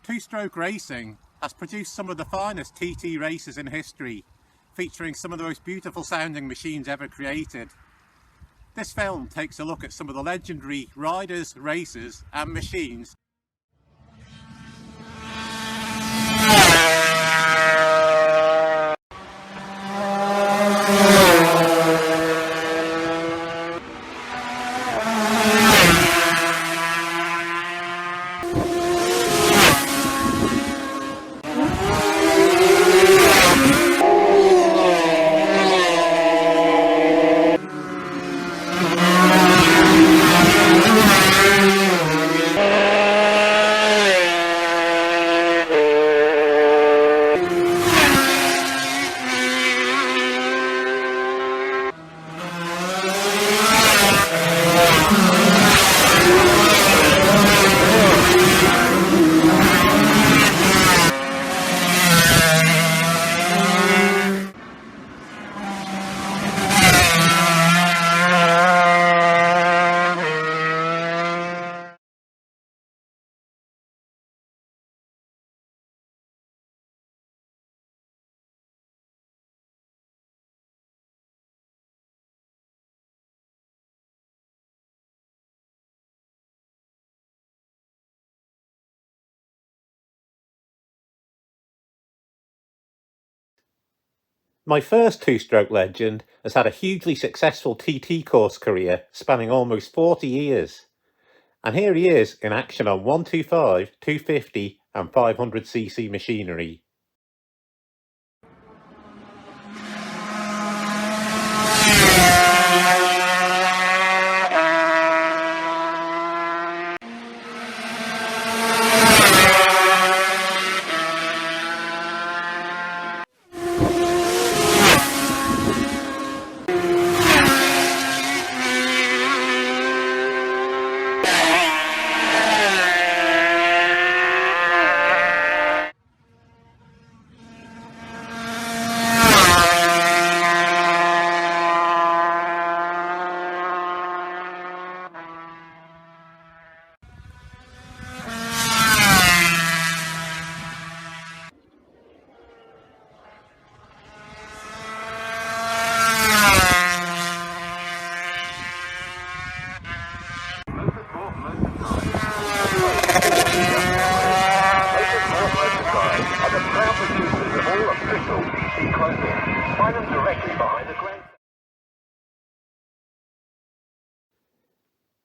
Two-stroke racing has produced some of the finest TT races in history, featuring some of the most beautiful sounding machines ever created. This film takes a look at some of the legendary riders, racers and machines. My first two-stroke legend has had a hugely successful TT course career spanning almost 40 years. And here he is in action on 125, 250 and 500cc machinery.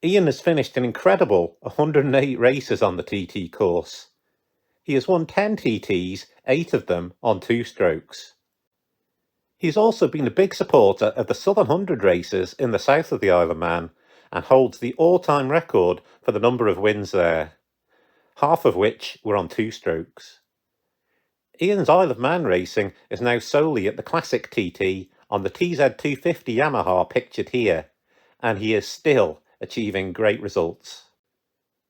Ian has finished an incredible 108 races on the TT course. He has won 10 TTs, 8 of them on two strokes. He's also been a big supporter of the Southern 100 races in the south of the Isle of Man and holds the all-time record for the number of wins there, half of which were on two strokes. Ian's Isle of Man racing is now solely at the classic TT on the TZ250 Yamaha pictured here, and he is still achieving great results.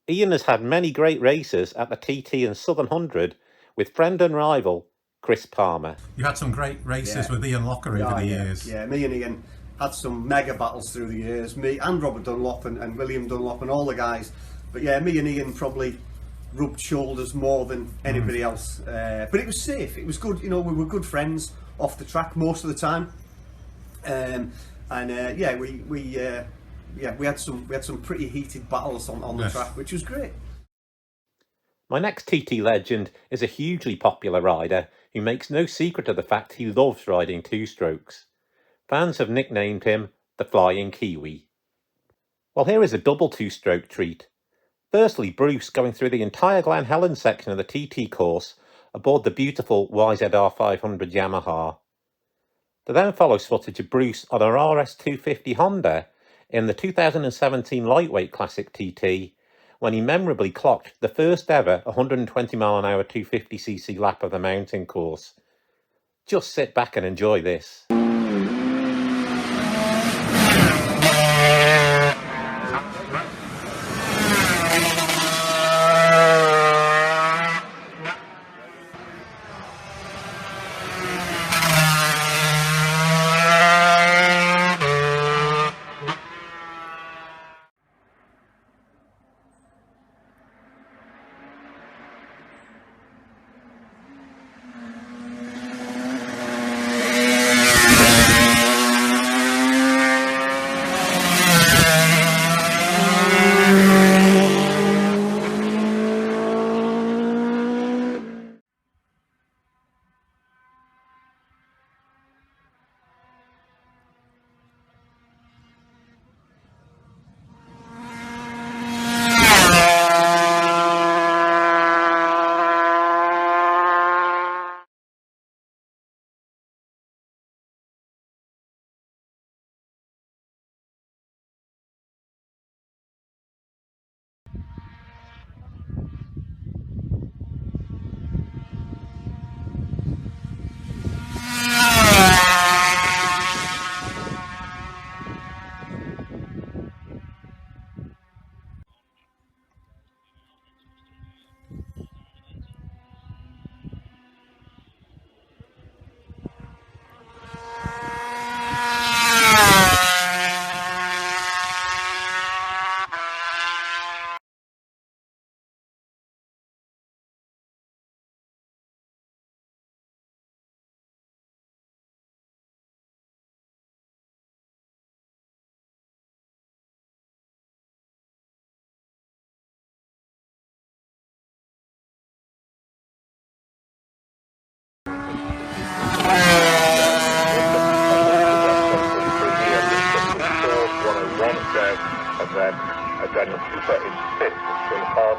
Ian has had many great races at the TT and Southern 100 with friend and rival Chris Palmer. You had some great races with Ian Lougher over the years. Yeah, me and Ian had some mega battles through the years. Me and Robert Dunlop and William Dunlop and all the guys. But yeah, me and Ian probably rubbed shoulders more than anybody else. But it was safe. It was good. You know, we were good friends off the track most of the time. Yeah, we had some pretty heated battles on the track, which was great. My next TT legend is a hugely popular rider who makes no secret of the fact he loves riding two-strokes. Fans have nicknamed him the Flying Kiwi. Well, here is a double two-stroke treat. Firstly, Bruce going through the entire Glen Helen section of the TT course aboard the beautiful YZR500 Yamaha. There then follows footage of Bruce on an RS250 Honda in the 2017 Lightweight Classic TT, when he memorably clocked the first ever 120mph 250cc lap of the mountain course. Just sit back and enjoy this.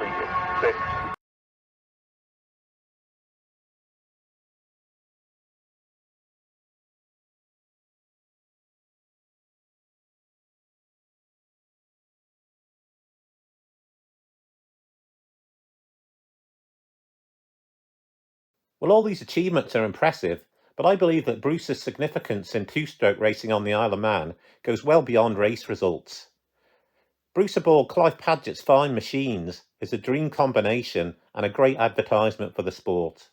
W6. Well, all these achievements are impressive, but I believe that Bruce's significance in two-stroke racing on the Isle of Man goes well beyond race results. Bruce aboard Clive Padgett's fine machines is a dream combination and a great advertisement for the sport.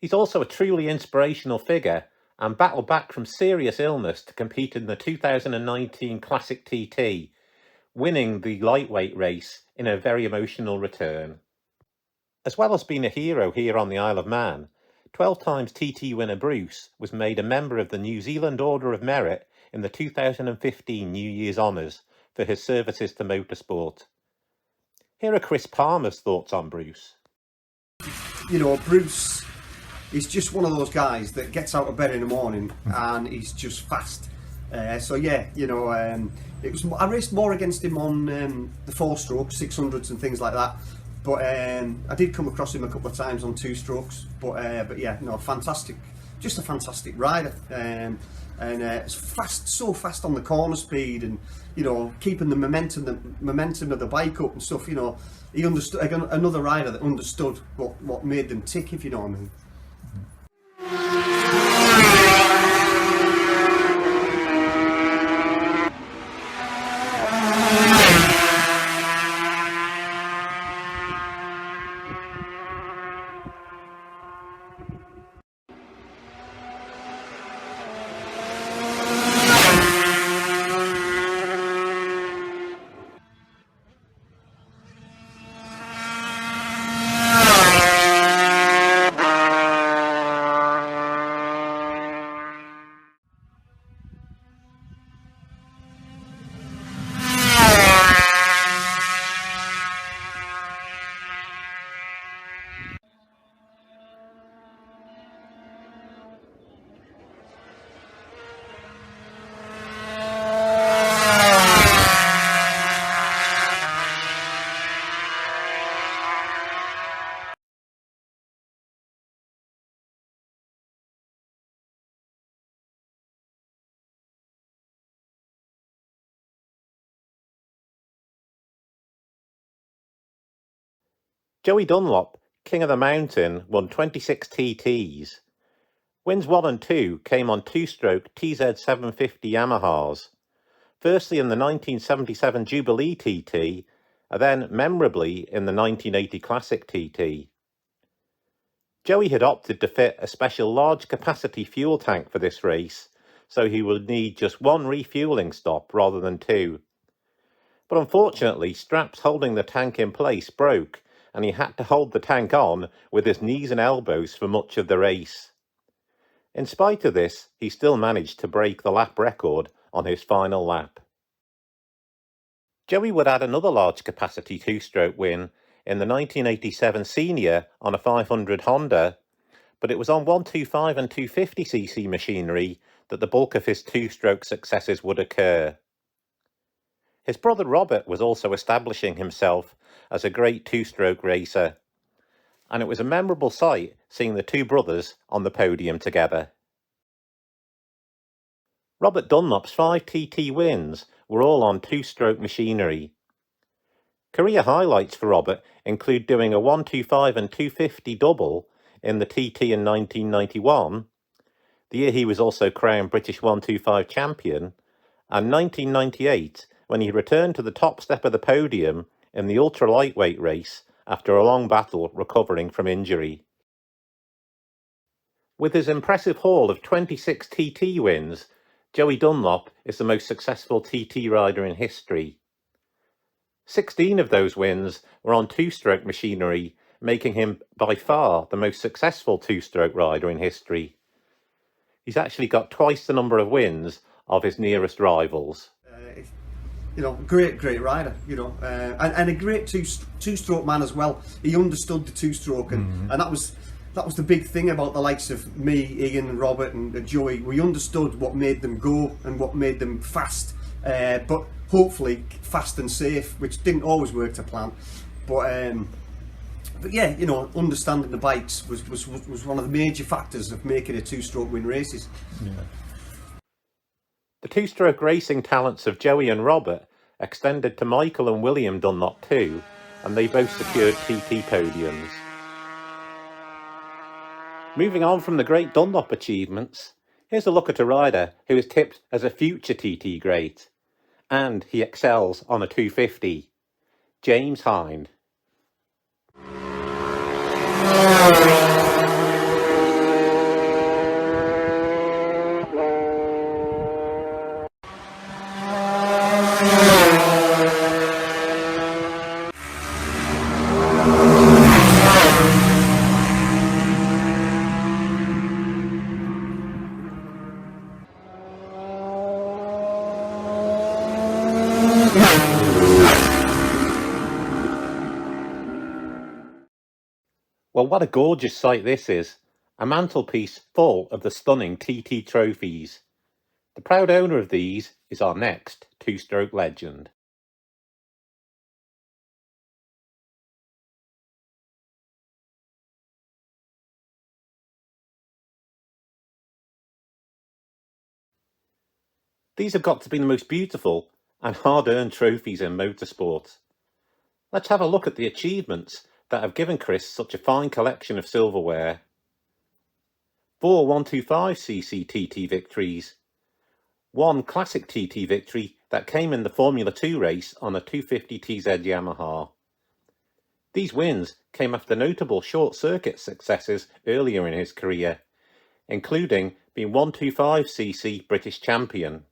He's also a truly inspirational figure and battled back from serious illness to compete in the 2019 Classic TT, winning the lightweight race in a very emotional return. As well as being a hero here on the Isle of Man, 12 times TT winner Bruce was made a member of the New Zealand Order of Merit in the 2015 New Year's Honours for his services to motorsport. Here are Chris Palmer's thoughts on Bruce. You know, Bruce is just one of those guys that gets out of bed in the morning and he's just fast. So yeah, you know, I raced more against him on the 4-stroke, 600s and things like that. But I did come across him a couple of times on 2-strokes. But yeah, no, fantastic, just a fantastic rider. And it's fast, so fast on the corner speed, and you know, keeping the momentum of the bike up and stuff. You know, he understood, another rider that understood what made them tick, if you know what I mean. Joey Dunlop, King of the Mountain, won 26 TTs. Wins 1 and 2 came on 2-stroke TZ750 Yamahas, firstly in the 1977 Jubilee TT, and then memorably in the 1980 Classic TT. Joey had opted to fit a special large capacity fuel tank for this race, so he would need just one refuelling stop rather than two. But unfortunately, straps holding the tank in place broke, and he had to hold the tank on with his knees and elbows for much of the race. In spite of this, he still managed to break the lap record on his final lap. Joey would add another large capacity two-stroke win in the 1987 Senior on a 500 Honda, but it was on 125 and 250cc machinery that the bulk of his two-stroke successes would occur. His brother Robert was also establishing himself as a great two-stroke racer, and it was a memorable sight seeing the two brothers on the podium together. Robert Dunlop's 5 TT wins were all on two-stroke machinery. Career highlights for Robert include doing a 125 and 250 double in the TT in 1991, the year he was also crowned British 125 champion, and 1998 when he returned to the top step of the podium in the ultra-lightweight race after a long battle recovering from injury. With his impressive haul of 26 TT wins, Joey Dunlop is the most successful TT rider in history. 16 of those wins were on two-stroke machinery, making him by far the most successful two-stroke rider in history. He's actually got twice the number of wins of his nearest rivals. You know, great rider, you know, and a great two-stroke man as well. He understood the two-stroke, and that was the big thing about the likes of me, Ian, Robert and Joey. We understood what made them go and what made them fast, but hopefully fast and safe, which didn't always work to plan. But yeah, you know, understanding the bikes was one of the major factors of making a two-stroke win races. Yeah. The two-stroke racing talents of Joey and Robert extended to Michael and William Dunlop too, and they both secured TT podiums. Moving on from the great Dunlop achievements, here's a look at a rider who is tipped as a future TT great, and he excels on a 250, James Hind. Well, what a gorgeous sight this is. A mantelpiece full of the stunning TT trophies. The proud owner of these is our next two-stroke legend. These have got to be the most beautiful and hard-earned trophies in motorsport. Let's have a look at the achievements that have given Chris such a fine collection of silverware. 4 125cc TT victories, 1 classic TT victory that came in the Formula 2 race on a 250TZ Yamaha. These wins came after notable short-circuit successes earlier in his career, including being 125cc British champion,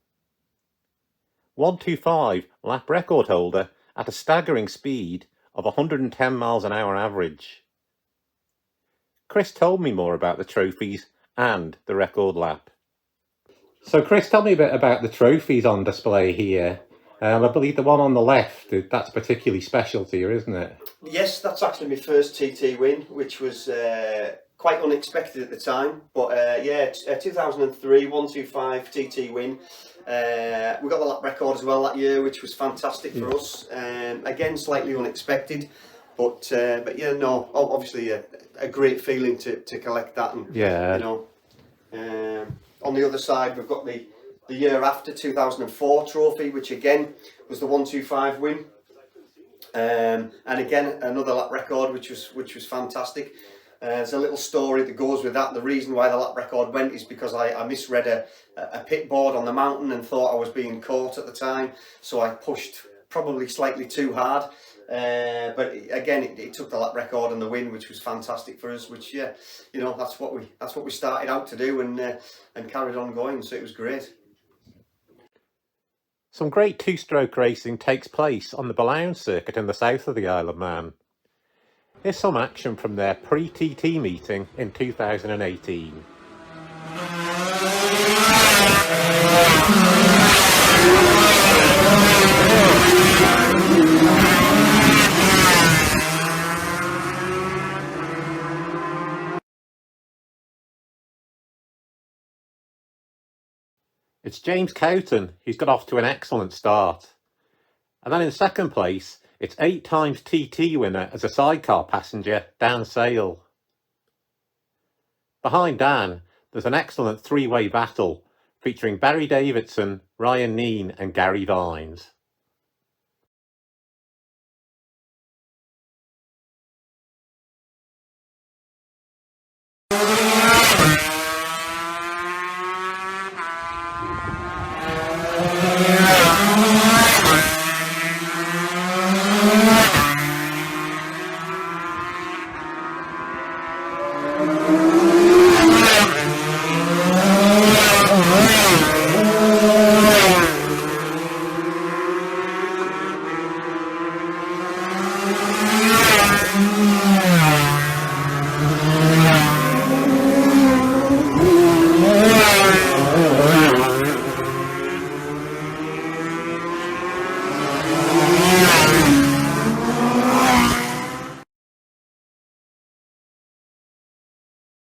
125 lap record holder at a staggering speed of 110 miles an hour average. Chris told me more about the trophies and the record lap. So Chris, tell me a bit about the trophies on display here. I believe the one on the left, that's particularly special to you, isn't it? Yes, that's actually my first TT win, which was quite unexpected at the time. But yeah, 2003 125 TT win. We got the lap record as well that year, which was fantastic for us. Again, slightly unexpected, but yeah, no, obviously a great feeling to collect that. And yeah, you know, on the other side we've got the year after 2004 trophy, which again was the 125 win. And again another lap record, which was fantastic. There's a little story that goes with that. The reason why the lap record went is because I misread a pit board on the mountain and thought I was being caught at the time, so I pushed probably slightly too hard. But again, it took the lap record and the win, which was fantastic for us. Which, yeah, you know, that's what we started out to do, and carried on going. So it was great. Some great two-stroke racing takes place on the Boulogne circuit in the south of the Isle of Man. Here's some action from their pre-TT meeting in 2018. It's James Cowton who's got off to an excellent start. And then in second place, it's 8 times TT winner as a sidecar passenger, Dan Sale. Behind Dan, there's an excellent three-way battle featuring Barry Davidson, Ryan Neen and Gary Vines.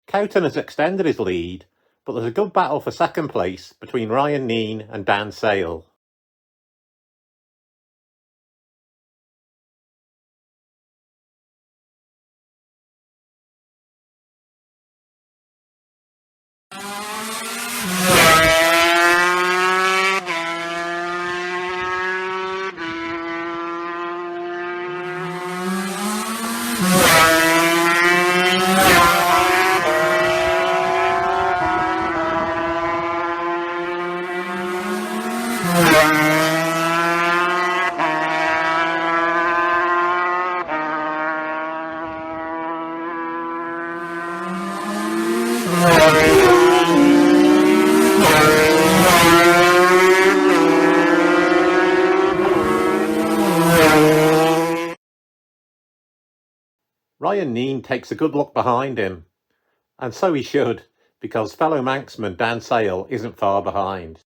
Cowton has extended his lead, but there's a good battle for second place between Ryan Neen and Dan Sale. Ryan Neen takes a good look behind him, and so he should, because fellow Manxman Dan Sale isn't far behind.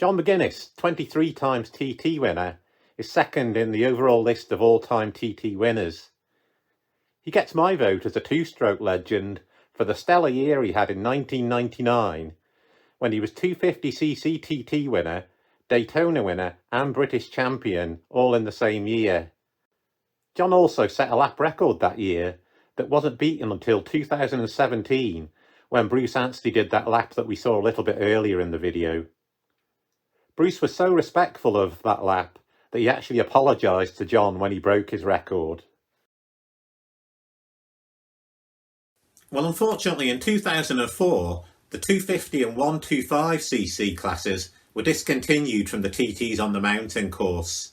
John McGuinness, 23 times TT winner, is second in the overall list of all-time TT winners. He gets my vote as a two-stroke legend for the stellar year he had in 1999, when he was 250cc TT winner, Daytona winner and British champion all in the same year. John also set a lap record that year that wasn't beaten until 2017, when Bruce Anstey did that lap that we saw a little bit earlier in the video. Bruce was so respectful of that lap that he actually apologised to John when he broke his record. Well, unfortunately in 2004, the 250 and 125cc classes were discontinued from the TTs on the mountain course.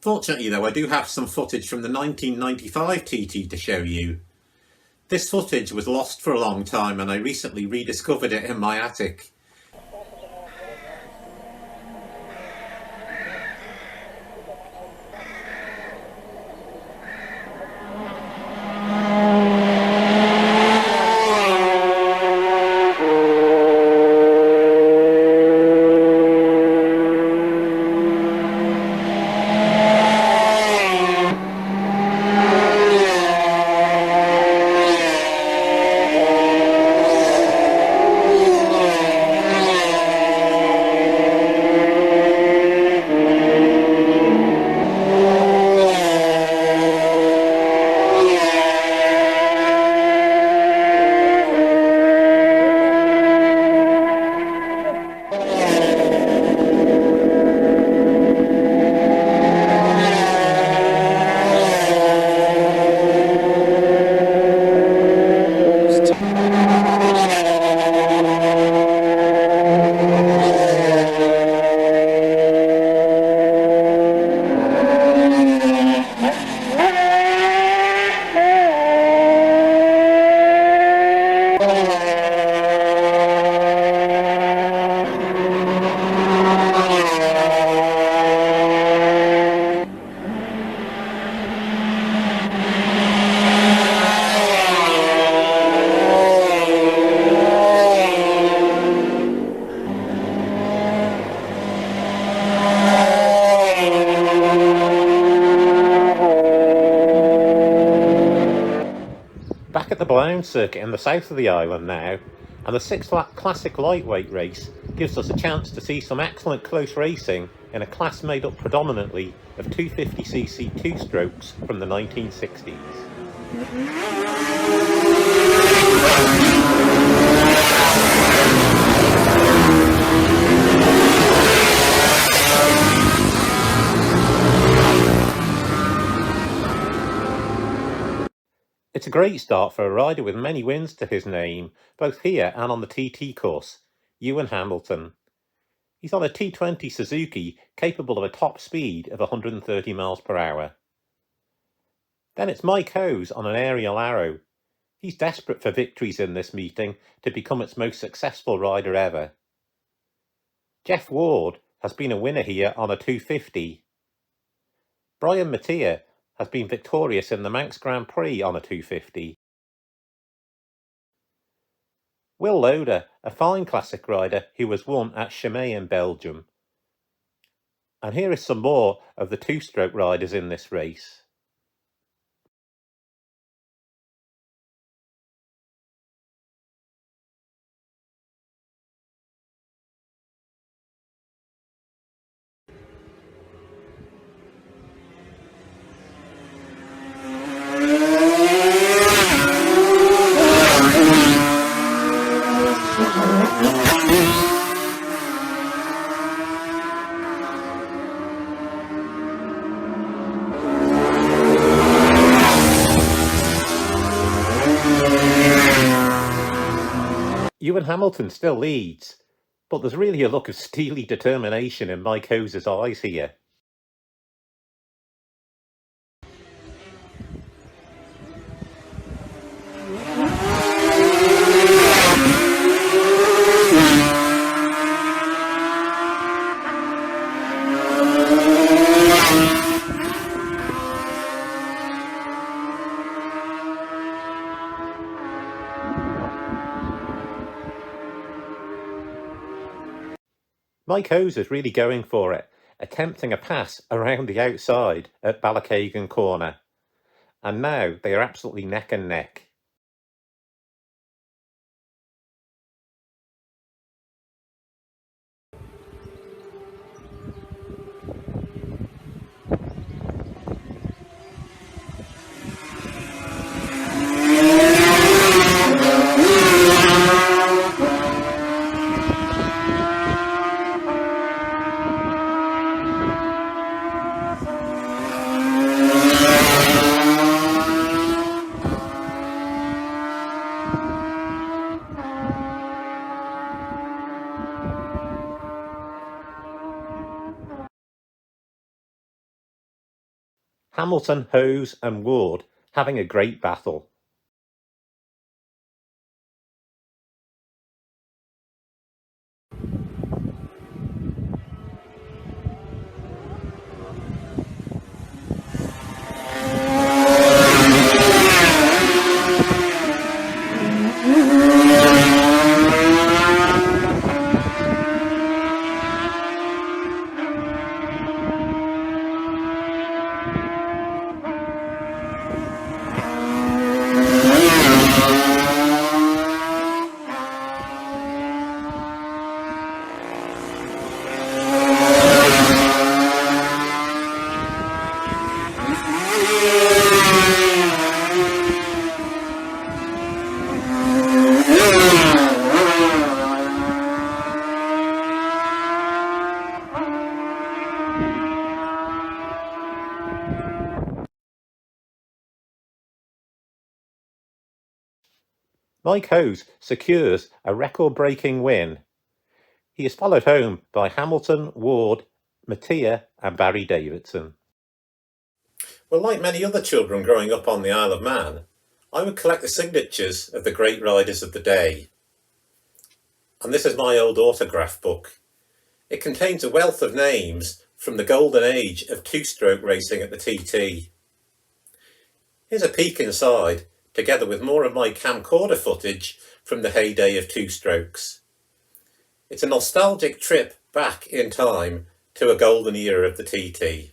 Fortunately though, I do have some footage from the 1995 TT to show you. This footage was lost for a long time and I recently rediscovered it in my attic. Back at the Blown circuit in the south of the island now, and the 6-lap classic lightweight race gives us a chance to see some excellent close racing in a class made up predominantly of 250cc two-strokes from the 1960s. It's a great start for a rider with many wins to his name, both here and on the TT course, Ewan Hamilton. He's on a T20 Suzuki capable of a top speed of 130 miles per hour. Then it's Mike Hose on an Aerial Arrow. He's desperate for victories in this meeting to become its most successful rider ever. Jeff Ward has been a winner here on a 250. Brian Mattia has been victorious in the Manx Grand Prix on a 250. Will Loader, a fine classic rider who has won at Chimay in Belgium. And here is some more of the two-stroke riders in this race. Ewan Hamilton still leads, but there's really a look of steely determination in Mike Hose's eyes here. Mike Hose is really going for it, attempting a pass around the outside at Ballachagan corner. And now they are absolutely neck and neck. Hamilton, Hose and Ward having a great battle. Mike Hose secures a record-breaking win. He is followed home by Hamilton, Ward, Mattia and Barry Davidson. Well, like many other children growing up on the Isle of Man, I would collect the signatures of the great riders of the day. And this is my old autograph book. It contains a wealth of names from the golden age of two-stroke racing at the TT. Here's a peek inside, together with more of my camcorder footage from the heyday of two-strokes. It's a nostalgic trip back in time to a golden era of the TT.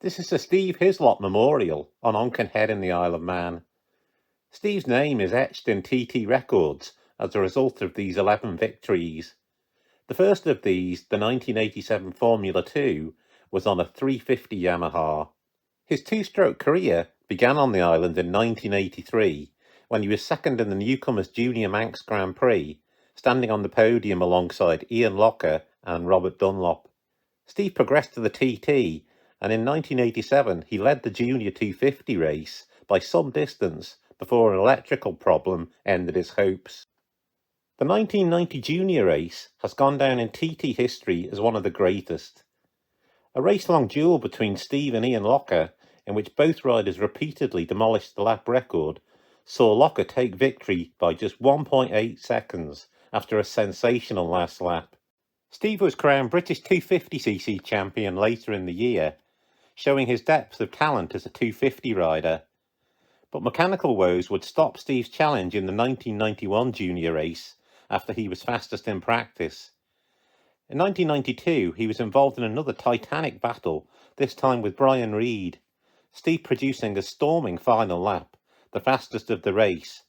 This is the Steve Hislop Memorial on Onken Head in the Isle of Man. Steve's name is etched in TT records as a result of these 11 victories. The first of these, the 1987 Formula 2, was on a 350 Yamaha. His two-stroke career began on the island in 1983 when he was second in the Newcomers Junior Manx Grand Prix, standing on the podium alongside Ian Lougher and Robert Dunlop. Steve progressed to the TT, and in 1987 he led the Junior 250 race by some distance before an electrical problem ended his hopes. The 1990 Junior race has gone down in TT history as one of the greatest. A race-long duel between Steve and Ian Lougher, in which both riders repeatedly demolished the lap record, saw Lougher take victory by just 1.8 seconds after a sensational last lap. Steve was crowned British 250cc champion later in the year, showing his depth of talent as a 250 rider. But mechanical woes would stop Steve's challenge in the 1991 Junior race after he was fastest in practice. In 1992, he was involved in another titanic battle, this time with Brian Reed, Steve producing a storming final lap, the fastest of the race,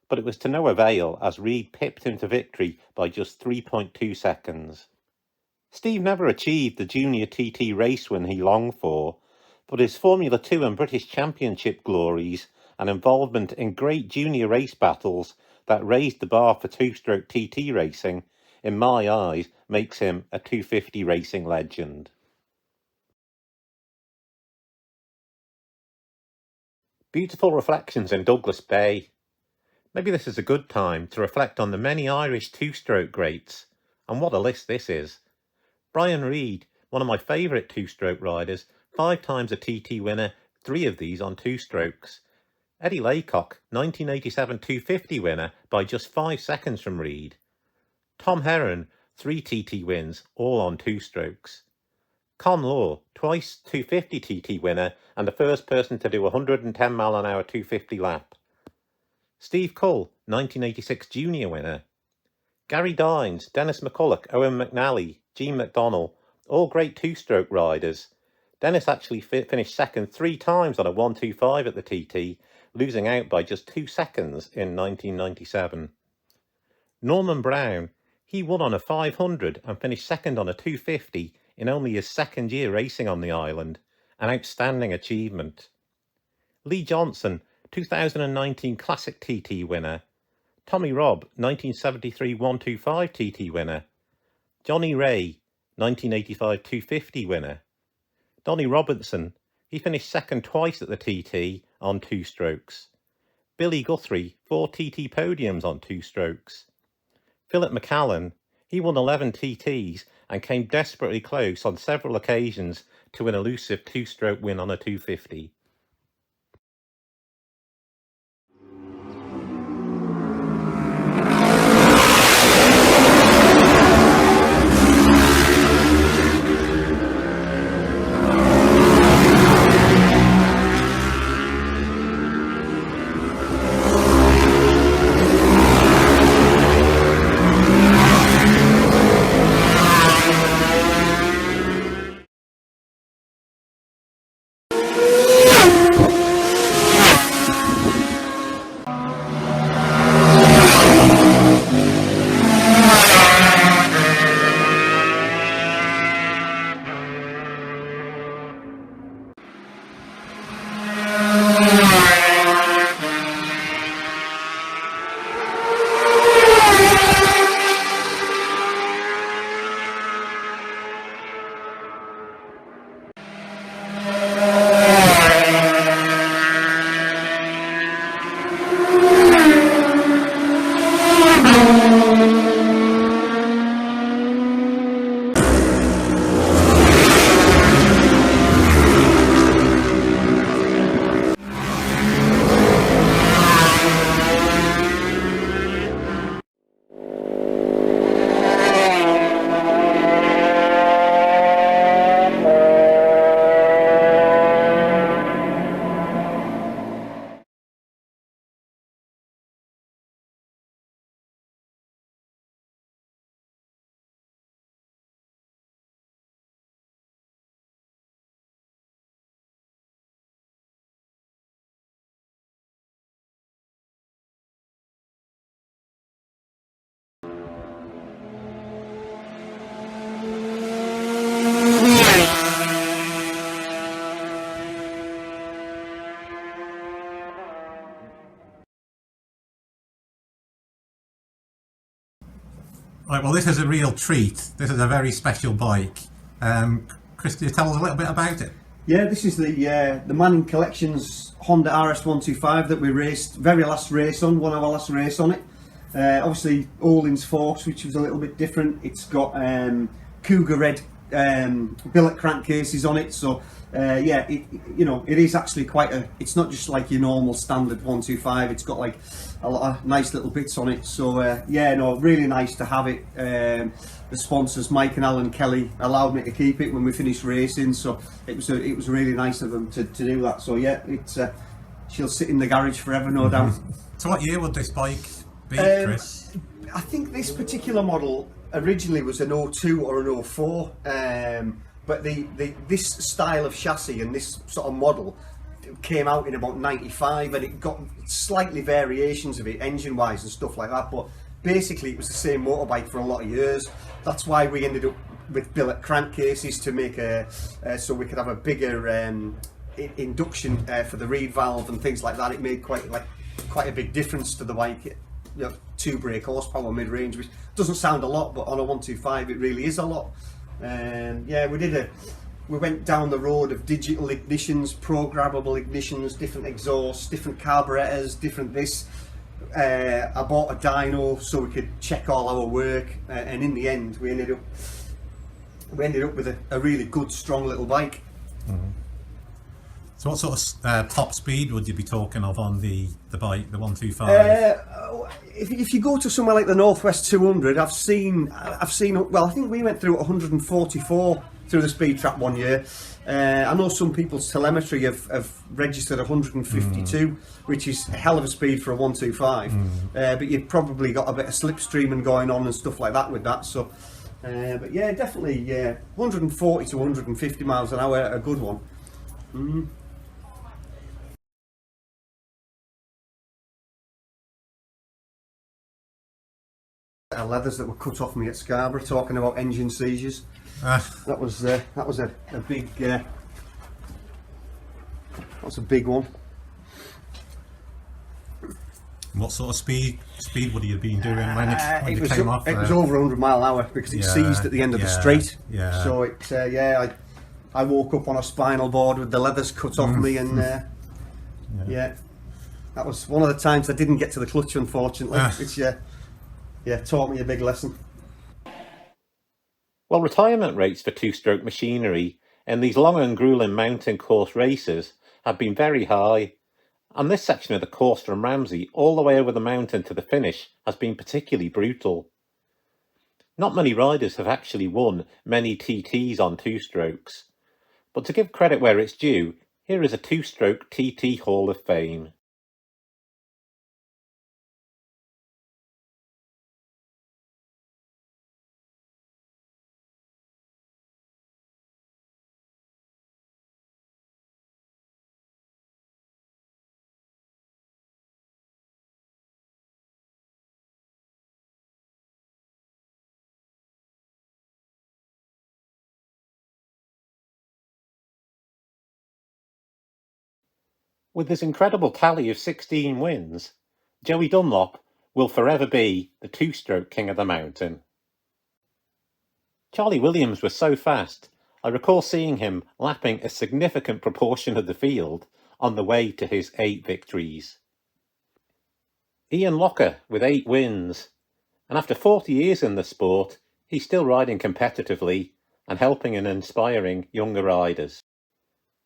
but it was to no avail as Reed pipped him to victory by just 3.2 seconds. Steve never achieved the Junior TT race win he longed for, but his Formula 2 and British Championship glories and involvement in great junior race battles that raised the bar for two-stroke TT racing, in my eyes, makes him a 250 racing legend. Beautiful reflections in Douglas Bay. Maybe this is a good time to reflect on the many Irish two-stroke greats, and what a list this is. Brian Reed, one of my favourite two-stroke riders, 5 times a TT winner, 3 of these on two strokes. Eddie Laycock, 1987 250 winner by just 5 seconds from Reed. Tom Heron, 3 TT wins, all on two strokes. Con Law, twice 250 TT winner and the first person to do a 110 mph 250 lap. Steve Cull, 1986 junior winner. Gary Dines, Dennis McCulloch, Owen McNally, Gene McDonnell, all great two-stroke riders. Dennis actually finished second 3 times on a 125 at the TT, losing out by just 2 seconds in 1997. Norman Brown, he won on a 500 and finished second on a 250 in only his second year racing on the island, an outstanding achievement. Lee Johnson, 2019 Classic TT winner. Tommy Robb, 1973 125 TT winner. Johnny Ray, 1985 250 winner. Donnie Robinson, he finished second twice at the TT on two strokes. Billy Guthrie, 4 TT podiums on two strokes. Philip McCallan, he won 11 TTs and came desperately close on several occasions to an elusive two-stroke win on a 250. Right, well, this is a real treat. This is a very special bike. Chris, can you tell us a little bit about it? Yeah, this is the Manning Collections Honda RS125 that we raced, very last race on, one of our last race on it. Obviously Olin's forks, which was a little bit different. It's got cougar red billet crankcases on it, so yeah, it is actually quite a, it's not just like your normal standard 125, it's got like a lot of nice little bits on it, so yeah, no, really nice to have it. The sponsors Mike and Alan Kelly allowed me to keep it when we finished racing, so it was really nice of them to do that. So yeah, it's she'll sit in the garage forever, no doubt. So what year would this bike be, Chris? I think this particular model originally was an 02 or an 04, but this style of chassis and this sort of model came out in about 95, and it got slightly variations of it engine wise and stuff like that, but basically it was the same motorbike for a lot of years. That's why we ended up with billet crankcases to make so we could have a bigger induction for the reed valve and things like that. It made quite a big difference to the bike. You know, 2 brake horsepower mid-range, which doesn't sound a lot, but on a 125 it really is a lot. Yeah, we went down the road of digital ignitions, programmable ignitions, different exhausts, different carburetors, different this. I bought a dyno so we could check all our work, and in the end we ended up with a really good, strong little bike. Mm-hmm. So what sort of top speed would you be talking of on the bike, the 125? If you go to somewhere like the Northwest 200, I've seen. Well, I think we went through 144 through the speed trap one year. I know some people's telemetry have registered 152, which is a hell of a speed for a 125. But you've probably got a bit of slipstreaming going on and stuff like that with that. So, but yeah, definitely, 140 to 150 miles an hour, a good one. Leathers that were cut off me at Scarborough, talking about engine seizures. That was a big that's a big one. What sort of speed would you have been doing when it came off? It was over 100 mile an hour because it seized at the end of the straight. Yeah. So it I woke up on a spinal board with the leathers cut off me, and yeah, that was one of the times I didn't get to the clutch, unfortunately. Which taught me a big lesson. Well, retirement rates for two-stroke machinery in these long and grueling mountain course races have been very high, and this section of the course from Ramsey all the way over the mountain to the finish has been particularly brutal. Not many riders have actually won many TTs on two-strokes, but to give credit where it's due, here is a two-stroke TT Hall of Fame. With his incredible tally of 16 wins, Joey Dunlop will forever be the two-stroke king of the mountain. Charlie Williams was so fast, I recall seeing him lapping a significant proportion of the field on the way to his 8 victories. Ian Lougher with 8 wins, and after 40 years in the sport, he's still riding competitively and helping and inspiring younger riders.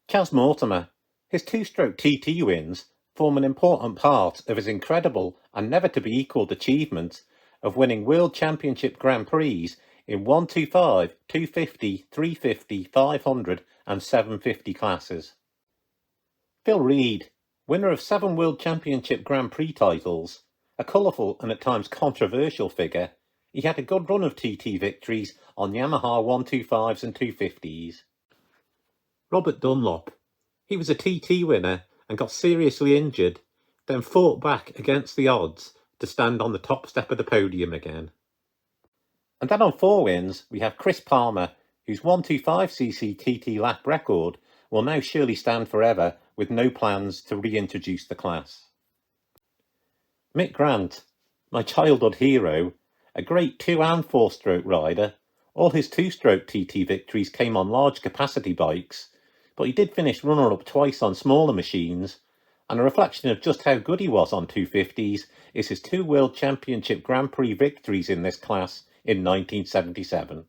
Chas Mortimer, his two-stroke TT wins form an important part of his incredible and never-to-be-equalled achievement of winning World Championship Grand Prix in 125, 250, 350, 500 and 750 classes. Phil Reed, winner of 7 World Championship Grand Prix titles, a colourful and at times controversial figure, he had a good run of TT victories on Yamaha 125s and 250s. Robert Dunlop, he was a TT winner and got seriously injured, then fought back against the odds to stand on the top step of the podium again. And then on 4 wins, we have Chris Palmer, whose 125cc TT lap record will now surely stand forever with no plans to reintroduce the class. Mick Grant, my childhood hero, A great 2 and 4 stroke rider, all his 2-stroke TT victories came on large capacity bikes, but he did finish runner-up twice on smaller machines, and a reflection of just how good he was on 250s is his 2 World Championship Grand Prix victories in this class in 1977.